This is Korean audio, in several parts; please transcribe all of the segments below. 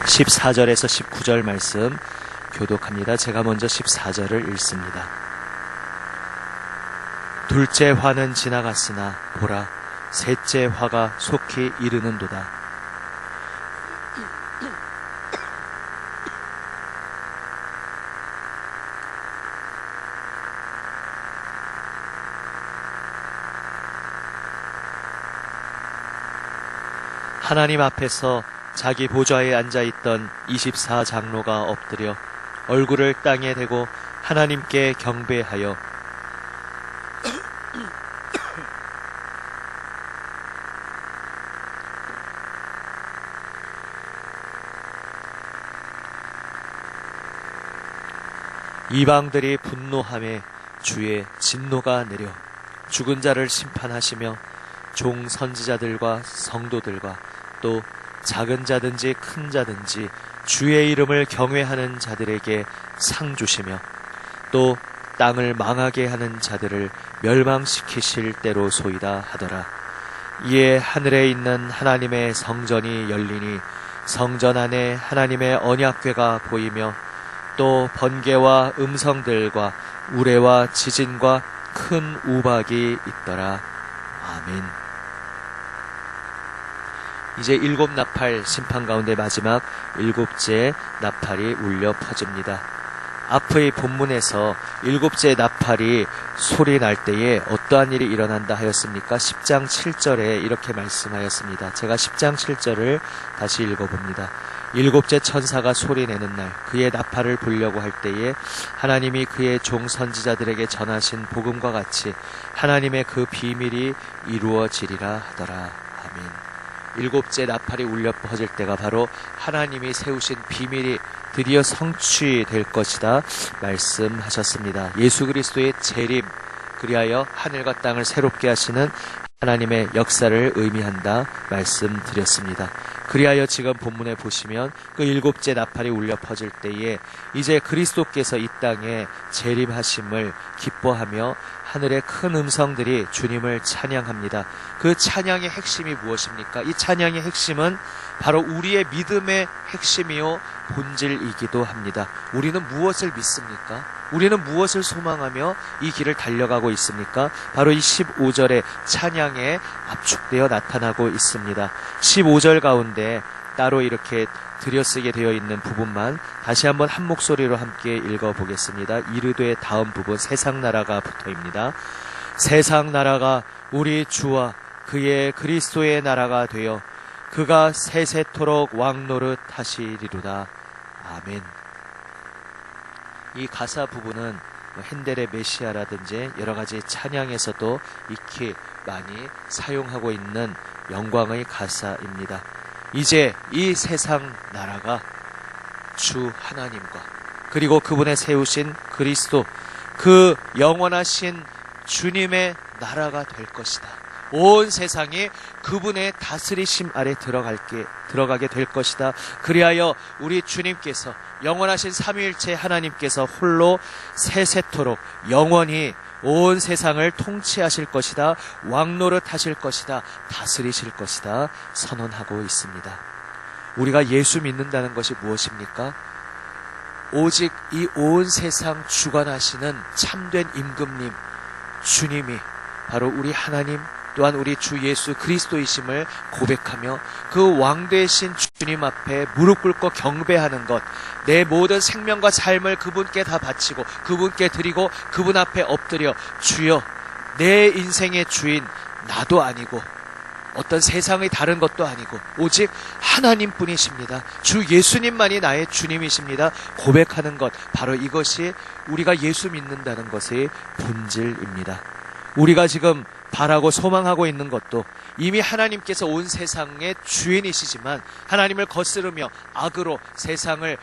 14절에서 19절 말씀 교독합니다. 제가 먼저 14절을 읽습니다. 둘째 화는 지나갔으나 보라, 셋째 화가 속히 이르는도다. 하나님 앞에서 자기 보좌에 앉아있던 24장로가 엎드려 얼굴을 땅에 대고 하나님께 경배하여 이방들이 분노하며 주의 진노가 내려 죽은 자를 심판하시며 종 선지자들과 성도들과 또 작은 자든지 큰 자든지 주의 이름을 경외하는 자들에게 상 주시며 또 땅을 망하게 하는 자들을 멸망시키실 때로소이다 하더라. 이에 하늘에 있는 하나님의 성전이 열리니 성전 안에 하나님의 언약궤가 보이며 또 번개와 음성들과 우레와 지진과 큰 우박이 있더라. 아멘. 이제 일곱 나팔 심판 가운데 마지막 일곱째 나팔이 울려 퍼집니다. 앞의 본문에서 일곱째 나팔이 소리 날 때에 어떠한 일이 일어난다 하였습니까? 10장 7절에 이렇게 말씀하였습니다. 제가 10장 7절을 다시 읽어봅니다. 일곱째 천사가 소리내는 날 그의 나팔을 불려고 할 때에 하나님이 그의 종 선지자들에게 전하신 복음과 같이 하나님의 그 비밀이 이루어지리라 하더라. 아멘. 일곱째 나팔이 울려 퍼질 때가 바로 하나님이 세우신 비밀이 드디어 성취될 것이다 말씀하셨습니다. 예수 그리스도의 재림, 그리하여 하늘과 땅을 새롭게 하시는 하나님의 역사를 의미한다 말씀드렸습니다. 그리하여 지금 본문에 보시면 그 일곱째 나팔이 울려 퍼질 때에 이제 그리스도께서 이 땅에 재림하심을 기뻐하며 하늘의 큰 음성들이 주님을 찬양합니다. 그 찬양의 핵심이 무엇입니까? 이 찬양의 핵심은 바로 우리의 믿음의 핵심이요 본질이기도 합니다. 우리는 무엇을 믿습니까? 우리는 무엇을 소망하며 이 길을 달려가고 있습니까? 바로 이 15절의 찬양에 압축되어 나타나고 있습니다. 15절 가운데 따로 이렇게 들여쓰게 되어 있는 부분만 다시 한번 한 목소리로 함께 읽어보겠습니다. 이르되 다음 부분 세상 나라가 붙어입니다. 세상 나라가 우리 주와 그의 그리스도의 나라가 되어 그가 세세토록 왕노릇 하시리로다. 아멘. 이 가사 부분은 핸델의 메시아라든지 여러가지 찬양에서도 익히 많이 사용하고 있는 영광의 가사입니다. 이제 이 세상 나라가 주 하나님과 그리고 그분의 세우신 그리스도 그 영원하신 주님의 나라가 될 것이다. 온 세상이 그분의 다스리심 아래 들어가게 될 것이다. 그리하여 우리 주님께서 영원하신 삼위일체 하나님께서 홀로 세세토록 영원히 온 세상을 통치하실 것이다. 왕노릇 하실 것이다. 다스리실 것이다. 선언하고 있습니다. 우리가 예수 믿는다는 것이 무엇입니까? 오직 이 온 세상 주관하시는 참된 임금님 주님이 바로 우리 하나님 또한 우리 주 예수 그리스도이심을 고백하며 그 왕되신 주님 앞에 무릎 꿇고 경배하는 것, 내 모든 생명과 삶을 그분께 다 바치고 그분께 드리고 그분 앞에 엎드려 주여 내 인생의 주인 나도 아니고 어떤 세상의 다른 것도 아니고 오직 하나님뿐이십니다. 주 예수님만이 나의 주님이십니다. 고백하는 것, 바로 이것이 우리가 예수 믿는다는 것의 본질입니다. 우리가 지금 바라고 소망하고 있는 것도 이미 하나님께서 온 세상의 주인이시지만 하나님을 거스르며 악으로 세상을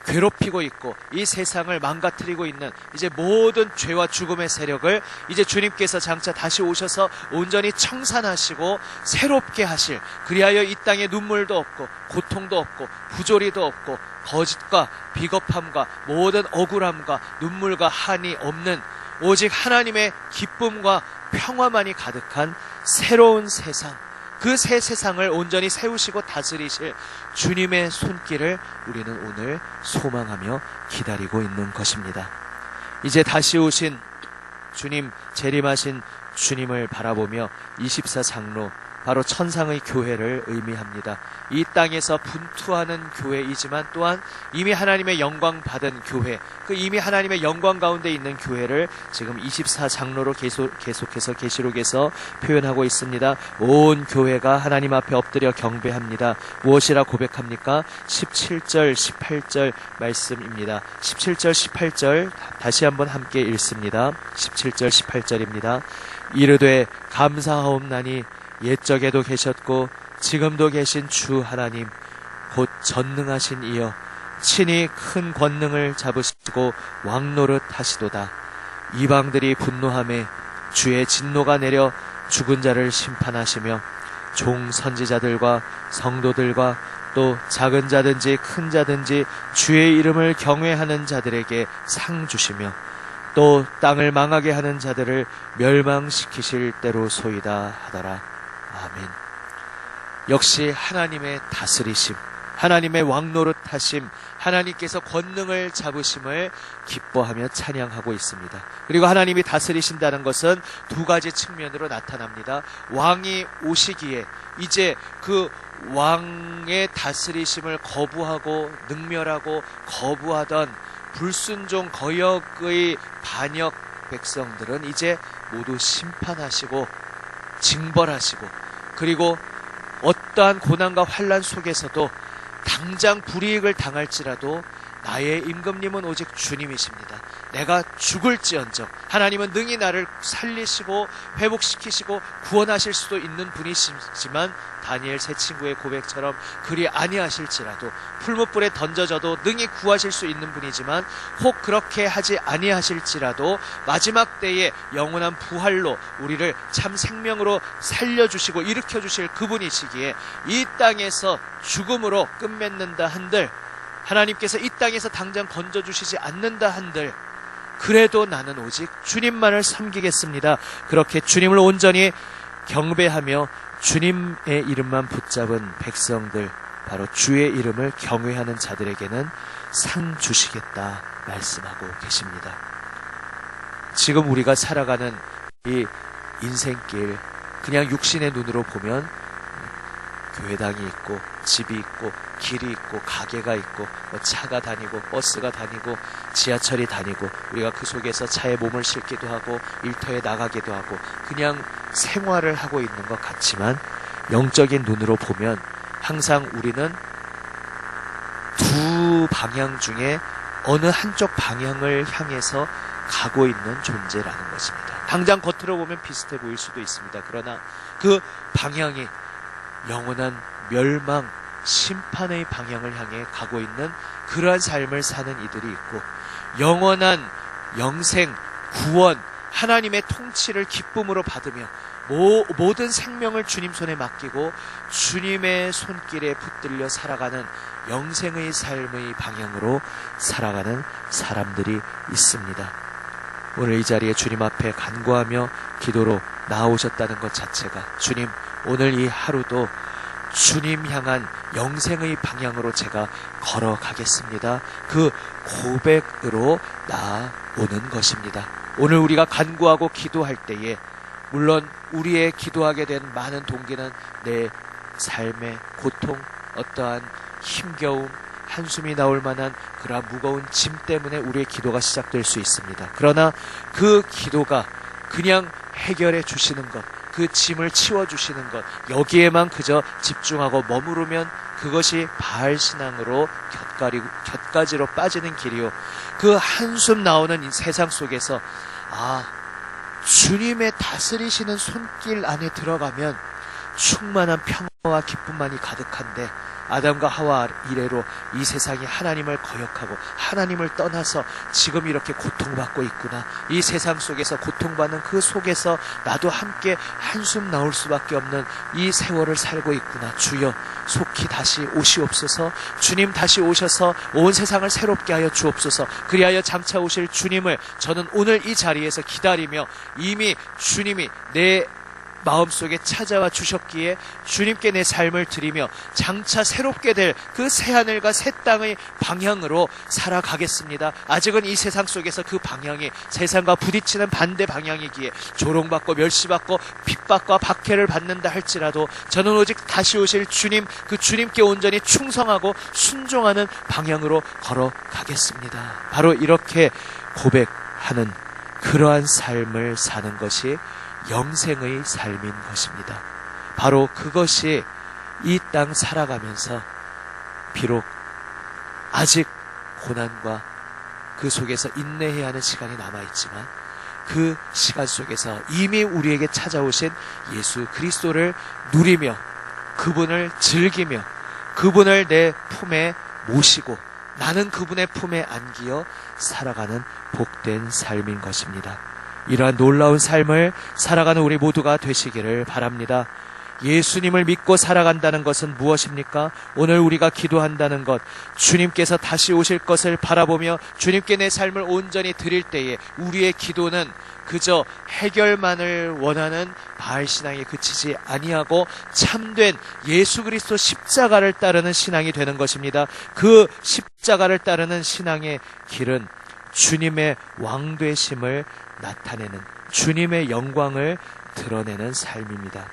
괴롭히고 있고 이 세상을 망가뜨리고 있는 이제 모든 죄와 죽음의 세력을 이제 주님께서 장차 다시 오셔서 온전히 청산하시고 새롭게 하실, 그리하여 이 땅에 눈물도 없고 고통도 없고 부조리도 없고 거짓과 비겁함과 모든 억울함과 눈물과 한이 없는 오직 하나님의 기쁨과 평화만이 가득한 새로운 세상, 그 새 세상을 온전히 세우시고 다스리실 주님의 손길을 우리는 오늘 소망하며 기다리고 있는 것입니다. 이제 다시 오신 주님, 재림하신 주님을 바라보며 24장로, 바로 천상의 교회를 의미합니다. 이 땅에서 분투하는 교회이지만 또한 이미 하나님의 영광 받은 교회, 그 이미 하나님의 영광 가운데 있는 교회를 지금 24장로로 계속해서 계시록에서 표현하고 있습니다. 온 교회가 하나님 앞에 엎드려 경배합니다. 무엇이라 고백합니까? 17절 18절 말씀입니다. 17절 18절 다시 한번 함께 읽습니다. 17절 18절입니다. 이르되 감사하옵나니 옛적에도 계셨고 지금도 계신 주 하나님 곧 전능하신 이여 친히 큰 권능을 잡으시고 왕노릇 하시도다. 이방들이 분노하매 주의 진노가 내려 죽은 자를 심판하시며 종 선지자들과 성도들과 또 작은 자든지 큰 자든지 주의 이름을 경외하는 자들에게 상 주시며 또 땅을 망하게 하는 자들을 멸망시키실 때로소이다 하더라. 아멘. 역시 하나님의 다스리심, 하나님의 왕노릇 하심, 하나님께서 권능을 잡으심을 기뻐하며 찬양하고 있습니다. 그리고 하나님이 다스리신다는 것은 두 가지 측면으로 나타납니다. 왕이 오시기에 이제 그 왕의 다스리심을 거부하고 능멸하고 거부하던 불순종 거역의 반역 백성들은 이제 모두 심판하시고 징벌하시고, 그리고 어떠한 고난과 환난 속에서도 당장 불이익을 당할지라도 나의 임금님은 오직 주님이십니다. 내가 죽을지언정 하나님은 능히 나를 살리시고 회복시키시고 구원하실 수도 있는 분이시지만 다니엘 세 친구의 고백처럼 그리 아니하실지라도 풀무불에 던져져도 능히 구하실 수 있는 분이지만 혹 그렇게 하지 아니하실지라도 마지막 때에 영원한 부활로 우리를 참 생명으로 살려주시고 일으켜주실 그분이시기에 이 땅에서 죽음으로 끝맺는다 한들, 하나님께서 이 땅에서 당장 건져주시지 않는다 한들, 그래도 나는 오직 주님만을 섬기겠습니다. 그렇게 주님을 온전히 경배하며 주님의 이름만 붙잡은 백성들, 바로 주의 이름을 경외하는 자들에게는 상 주시겠다 말씀하고 계십니다. 지금 우리가 살아가는 이 인생길, 그냥 육신의 눈으로 보면 교회당이 있고 집이 있고 길이 있고 가게가 있고 차가 다니고 버스가 다니고 지하철이 다니고 우리가 그 속에서 차에 몸을 싣기도 하고 일터에 나가기도 하고 그냥 생활을 하고 있는 것 같지만 영적인 눈으로 보면 항상 우리는 두 방향 중에 어느 한쪽 방향을 향해서 가고 있는 존재라는 것입니다. 당장 겉으로 보면 비슷해 보일 수도 있습니다. 그러나 그 방향이 영원한 멸망, 심판의 방향을 향해 가고 있는 그러한 삶을 사는 이들이 있고, 영원한 영생, 구원, 하나님의 통치를 기쁨으로 받으며 모든 생명을 주님 손에 맡기고 주님의 손길에 붙들려 살아가는 영생의 삶의 방향으로 살아가는 사람들이 있습니다. 오늘 이 자리에 주님 앞에 간구하며 기도로 나오셨다는 것 자체가, 주님 오늘 이 하루도 주님 향한 영생의 방향으로 제가 걸어가겠습니다, 그 고백으로 나오는 것입니다. 오늘 우리가 간구하고 기도할 때에 물론 우리의 기도하게 된 많은 동기는 내 삶의 고통, 어떠한 힘겨움, 한숨이 나올 만한 그러한 무거운 짐 때문에 우리의 기도가 시작될 수 있습니다. 그러나 그 기도가 그냥 해결해 주시는 것, 그 짐을 치워주시는 것, 여기에만 그저 집중하고 머무르면 그것이 바알 신앙으로 곁가지로 빠지는 길이요, 그 한숨 나오는 이 세상 속에서 주님의 다스리시는 손길 안에 들어가면 충만한 평화와 기쁨만이 가득한데, 아담과 하와 이래로 이 세상이 하나님을 거역하고 하나님을 떠나서 지금 이렇게 고통받고 있구나, 이 세상 속에서 고통받는 그 속에서 나도 함께 한숨 나올 수밖에 없는 이 세월을 살고 있구나. 주여 속히 다시 오시옵소서. 주님 다시 오셔서 온 세상을 새롭게 하여 주옵소서. 그리하여 장차 오실 주님을 저는 오늘 이 자리에서 기다리며 이미 주님이 내 마음속에 찾아와 주셨기에 주님께 내 삶을 드리며 장차 새롭게 될 그 새하늘과 새 땅의 방향으로 살아가겠습니다. 아직은 이 세상 속에서 그 방향이 세상과 부딪히는 반대 방향이기에 조롱받고 멸시받고 핍박과 박해를 받는다 할지라도 저는 오직 다시 오실 주님, 그 주님께 온전히 충성하고 순종하는 방향으로 걸어가겠습니다. 바로 이렇게 고백하는 그러한 삶을 사는 것이 영생의 삶인 것입니다. 바로 그것이 이 땅 살아가면서 비록 아직 고난과 그 속에서 인내해야 하는 시간이 남아있지만 그 시간 속에서 이미 우리에게 찾아오신 예수 그리스도를 누리며 그분을 즐기며 그분을 내 품에 모시고 나는 그분의 품에 안기어 살아가는 복된 삶인 것입니다. 이러한 놀라운 삶을 살아가는 우리 모두가 되시기를 바랍니다. 예수님을 믿고 살아간다는 것은 무엇입니까? 오늘 우리가 기도한다는 것, 주님께서 다시 오실 것을 바라보며 주님께 내 삶을 온전히 드릴 때에 우리의 기도는 그저 해결만을 원하는 바알 신앙에 그치지 아니하고 참된 예수 그리스도 십자가를 따르는 신앙이 되는 것입니다. 그 십자가를 따르는 신앙의 길은 주님의 왕되심을 나타내는, 주님의 영광을 드러내는 삶입니다.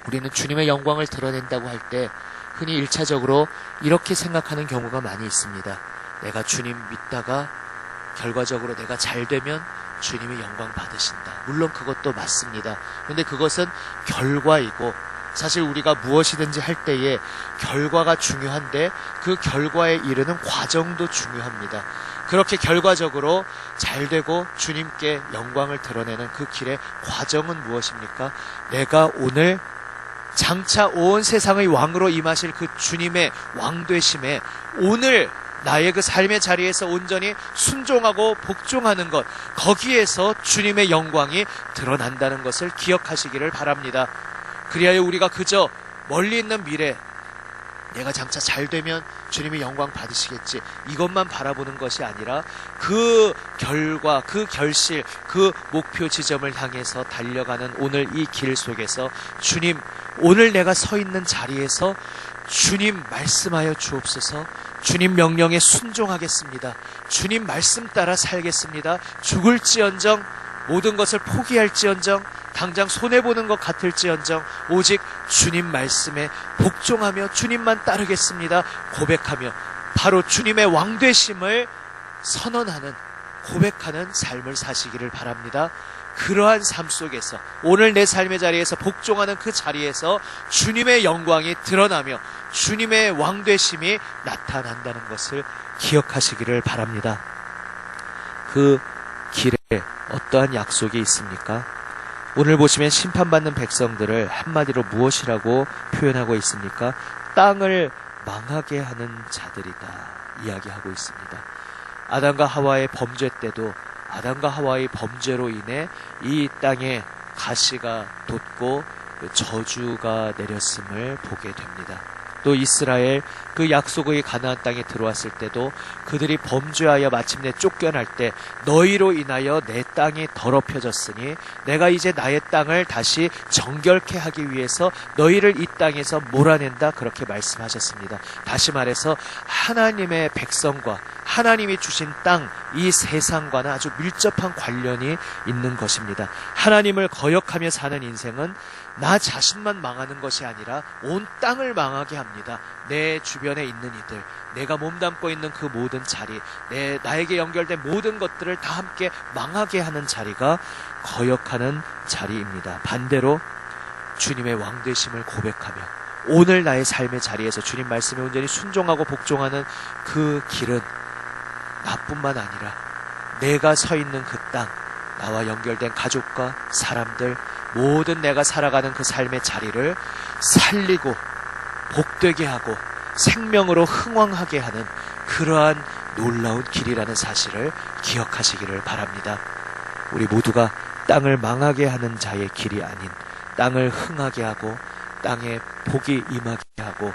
우리는 주님의 영광을 드러낸다고 할 때 흔히 1차적으로 이렇게 생각하는 경우가 많이 있습니다. 내가 주님 믿다가 결과적으로 내가 잘 되면 주님이 영광 받으신다. 물론 그것도 맞습니다. 그런데 그것은 결과이고 사실 우리가 무엇이든지 할 때에 결과가 중요한데 그 결과에 이르는 과정도 중요합니다. 그렇게 결과적으로 잘 되고 주님께 영광을 드러내는 그 길의 과정은 무엇입니까? 내가 오늘 장차 온 세상의 왕으로 임하실 그 주님의 왕되심에 오늘 나의 그 삶의 자리에서 온전히 순종하고 복종하는 것, 거기에서 주님의 영광이 드러난다는 것을 기억하시기를 바랍니다. 그리하여 우리가 그저 멀리 있는 미래, 내가 장차 잘 되면 주님이 영광 받으시겠지, 이것만 바라보는 것이 아니라 그 결과, 그 결실, 그 목표 지점을 향해서 달려가는 오늘 이 길 속에서 주님, 오늘 내가 서 있는 자리에서 주님 말씀하여 주옵소서. 주님 명령에 순종하겠습니다. 주님 말씀 따라 살겠습니다. 죽을지언정, 모든 것을 포기할지언정, 당장 손해보는 것 같을지언정 오직 주님 말씀에 복종하며 주님만 따르겠습니다 고백하며 바로 주님의 왕되심을 선언하는, 고백하는 삶을 사시기를 바랍니다. 그러한 삶 속에서 오늘 내 삶의 자리에서 복종하는 그 자리에서 주님의 영광이 드러나며 주님의 왕되심이 나타난다는 것을 기억하시기를 바랍니다. 그 길에 어떠한 약속이 있습니까? 오늘 보시면 심판받는 백성들을 한마디로 무엇이라고 표현하고 있습니까? 땅을 망하게 하는 자들이다 이야기하고 있습니다. 아담과 하와의 범죄 때도 아담과 하와의 범죄로 인해 이 땅에 가시가 돋고 저주가 내렸음을 보게 됩니다. 또 이스라엘 그 약속의 가나안 땅에 들어왔을 때도 그들이 범죄하여 마침내 쫓겨날 때 너희로 인하여 내 땅이 더럽혀졌으니 내가 이제 나의 땅을 다시 정결케 하기 위해서 너희를 이 땅에서 몰아낸다, 그렇게 말씀하셨습니다. 다시 말해서 하나님의 백성과 하나님이 주신 땅, 이 세상과는 아주 밀접한 관련이 있는 것입니다. 하나님을 거역하며 사는 인생은 나 자신만 망하는 것이 아니라 온 땅을 망하게 합니다. 내 주변에 있는 이들, 내가 몸담고 있는 그 모든 자리, 나에게 연결된 모든 것들을 다 함께 망하게 하는 자리가 거역하는 자리입니다. 반대로 주님의 왕되심을 고백하며 오늘 나의 삶의 자리에서 주님 말씀에 온전히 순종하고 복종하는 그 길은 나뿐만 아니라 내가 서 있는 그 땅, 나와 연결된 가족과 사람들, 모든 내가 살아가는 그 삶의 자리를 살리고 복되게 하고 생명으로 흥왕하게 하는 그러한 놀라운 길이라는 사실을 기억하시기를 바랍니다. 우리 모두가 땅을 망하게 하는 자의 길이 아닌 땅을 흥하게 하고 땅에 복이 임하게 하고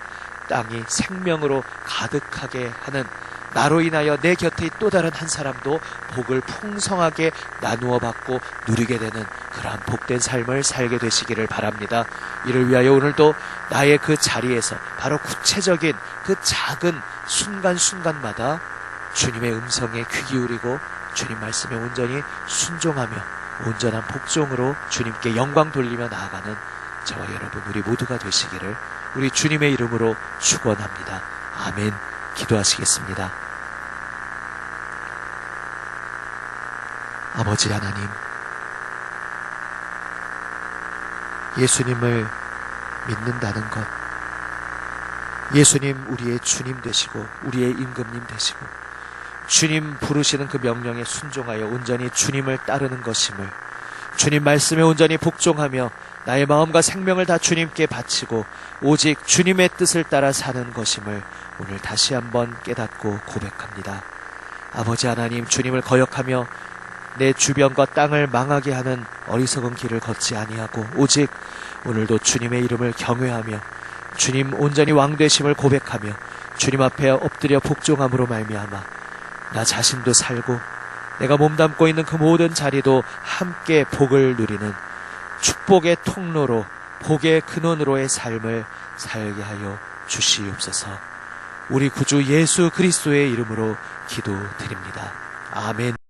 땅이 생명으로 가득하게 하는, 나로 인하여 내 곁에 또 다른 한 사람도 복을 풍성하게 나누어 받고 누리게 되는 그러한 복된 삶을 살게 되시기를 바랍니다. 이를 위하여 오늘도 나의 그 자리에서 바로 구체적인 그 작은 순간순간마다 주님의 음성에 귀 기울이고 주님 말씀에 온전히 순종하며 온전한 복종으로 주님께 영광 돌리며 나아가는 저와 여러분 우리 모두가 되시기를 우리 주님의 이름으로 축원합니다. 아멘. 기도하시겠습니다. 아버지 하나님, 예수님을 믿는다는 것, 예수님 우리의 주님 되시고 우리의 임금님 되시고 주님 부르시는 그 명령에 순종하여 온전히 주님을 따르는 것임을, 주님 말씀에 온전히 복종하며 나의 마음과 생명을 다 주님께 바치고 오직 주님의 뜻을 따라 사는 것임을 오늘 다시 한번 깨닫고 고백합니다. 아버지 하나님, 주님을 거역하며 내 주변과 땅을 망하게 하는 어리석은 길을 걷지 아니하고 오직 오늘도 주님의 이름을 경외하며 주님 온전히 왕 되심을 고백하며 주님 앞에 엎드려 복종함으로 말미암아 나 자신도 살고 내가 몸담고 있는 그 모든 자리도 함께 복을 누리는 축복의 통로로 복의 근원으로의 삶을 살게 하여 주시옵소서. 우리 구주 예수 그리스도의 이름으로 기도드립니다. 아멘.